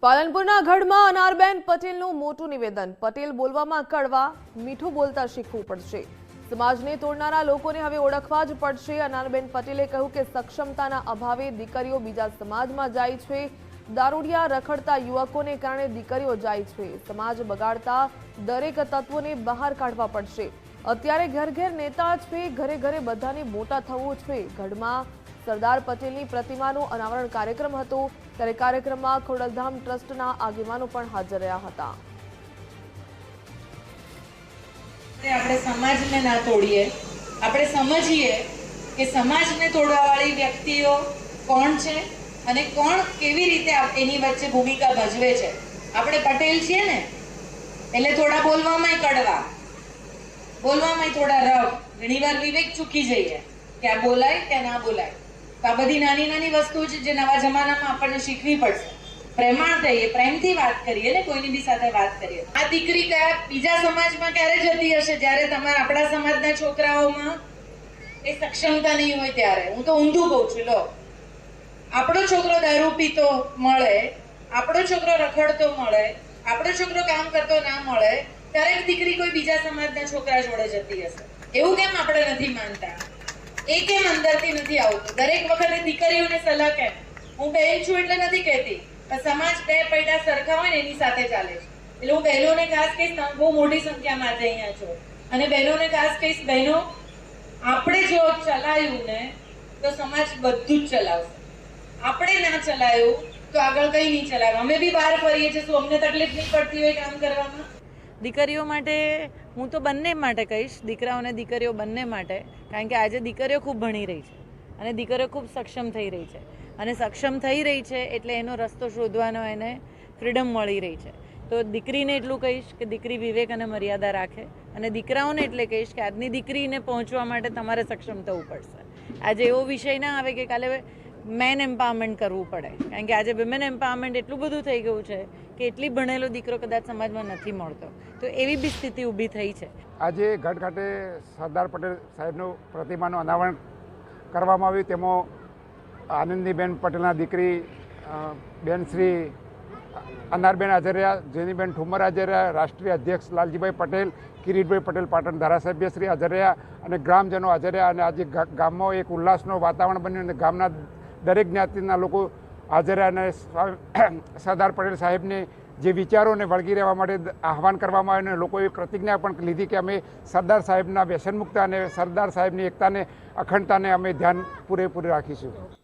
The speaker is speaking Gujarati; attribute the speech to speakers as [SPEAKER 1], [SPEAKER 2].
[SPEAKER 1] પાલનપુરના ગઢમાં અનારબેન પટેલનું મોટું નિવેદન। પટેલ બોલવામાં કડવા, મીઠું બોલતા શીખવું પડશે। સમાજને તોડનારા લોકોને હવે ઓળખવા જ પડશે। અનારબેન પટેલે કહ્યું કે સક્ષમતાના અભાવે દીકરીઓ બીજા સમાજમાં જાય છે। દારૂડિયા રખડતા યુવકોને કારણે દીકરીઓ જાય છે। સમાજ બગાડતા દરેક તત્વોને બહાર કાઢવા પડશે। અત્યારે ઘર ઘર નેતા છે, ઘરે ઘરે બધાને મોટા થવું છે। ગઢમાં સરદાર પટેલની પ્રતિમાનો અનાવરણ કાર્યક્રમ હતો, ત્યારે કાર્યક્રમમાં ખોડલધામ ટ્રસ્ટના આગેવાનો પણ હાજર રહ્યા હતા।
[SPEAKER 2] આપણે સમાજને ના તોડીએ, આપણે સમજીએ કે સમાજને તોડવાવાળી વ્યક્તિઓ કોણ છે અને કોણ કેવી રીતે એની વચ્ચે ભૂમિકા ભજવે છે। આપણે પટેલ છીએ ને, એટલે થોડા બોલવામાં કડવા, બોલવામાં થોડા રફ, ઘણીવાર વિવેક ચૂકી જઈએ કે આ બોલાય કે ના બોલાય। તો આ બધી નાની નાની વસ્તુ છે જે નવા જમાનામાં આપણને શીખવી પડશે। પ્રેમાળ થઈએ, પ્રેમથી વાત કરીએ ને, કોઈની બી સાથે વાત કરીએ। આ દીકરી કયા બીજા સમાજમાં ક્યારે જતી હશે જ્યારે તમારા આપણા સમાજના છોકરાઓમાં એ સક્ષમતા નહીં હોય ત્યારે। હું તો ઊંધું કહું છું, લો આપણો છોકરો દારૂ પીતો મળે, આપણો છોકરો રખડતો મળે, આપણો છોકરો કામ કરતો ના મળે, ત્યારે દીકરી કોઈ બીજા સમાજના છોકરા જોડે જતી હશે। એવું કેમ આપણે નથી માનતા? એ કેમ અંદરથી નથી આવતું? દરેક વખતે દીકરીઓને સલાહ કેમ? હું બહેન છું એટલે નથી કહેતી, પણ સમાજ બે પૈડા સરખા હોય ને એની સાથે ચાલે છે। એટલે હું બહેનોને ખાસ કહીશ, બહુ મોટી સંખ્યામાં આજે અહીંયા છો, અને બહેનોને ખાસ કહીશ, બહેનો આપણે જો ચલાવ્યું ને તો સમાજ બધું જ ચલાવશે। આપણે ના ચલાવ્યું તો આગળ કઈ નહીં ચલાવે। અમે બી બહાર ફરીએ છીએ, શું અમને તકલીફ નહીં પડતી હોય કામ કરવામાં? દીકરીઓ માટે હું તો બંને માટે કહીશ, દીકરાઓ અને દીકરીઓ બંને માટે, કારણ કે આજે દીકરીઓ ખૂબ ભણી રહી છે અને દીકરીઓ ખૂબ સક્ષમ થઈ રહી છે, અને સક્ષમ થઈ રહી છે એટલે એનો રસ્તો શોધવાનો એને ફ્રીડમ મળી રહી છે। તો દીકરીને એટલું કહીશ કે દીકરી વિવેક અને મર્યાદા રાખે, અને દીકરાઓને એટલે કહીશ કે આજની દીકરીને પહોંચવા માટે તમારે સક્ષમ થવું પડશે। આજે એવો વિષય ના આવે કે કાલે મેન એમ્પાવરમેન્ટ કરવું પડે, કારણ કે આજે વિમેન એમ્પાવરમેન્ટ એટલું બધું થઈ ગયું છે કે એટલી ભણેલો દીકરો કદાચ સમાજમાં નથી મળતો, તો એવી બી સ્થિતિ ઊભી થઈ છે।
[SPEAKER 3] આજે ગઢ ખાતે સરદાર પટેલ સાહેબનું પ્રતિમાનું અનાવરણ કરવામાં આવ્યું। તેમાં આનંદીબેન પટેલના દીકરી બેન શ્રી અનારબેન હાજર રહ્યા, જેનીબેન ઠુમર હાજર રહ્યા, રાષ્ટ્રીય અધ્યક્ષ લાલજીભાઈ પટેલ, કિરીટભાઈ પટેલ પાટણ ધારાસભ્ય શ્રી હાજર રહ્યા, અને ગ્રામજનો હાજર રહ્યા। અને આજે ગામમાં એક ઉલ્લાસનું વાતાવરણ બન્યું, અને ગામના દરેક જ્ઞાતિના લોકો હાજર રહ્યા, અને સરદાર પટેલ સાહેબને જે વિચારોને વળગી રહેવા માટે આહવાન કરવામાં આવ્યું, અને લોકોએ પ્રતિજ્ઞા પણ લીધી કે અમે સરદાર સાહેબના વ્યસનમુક્ત અને સરદાર સાહેબની એકતાને, અખંડતાને અમે ધ્યાન પૂરેપૂરું રાખીશું।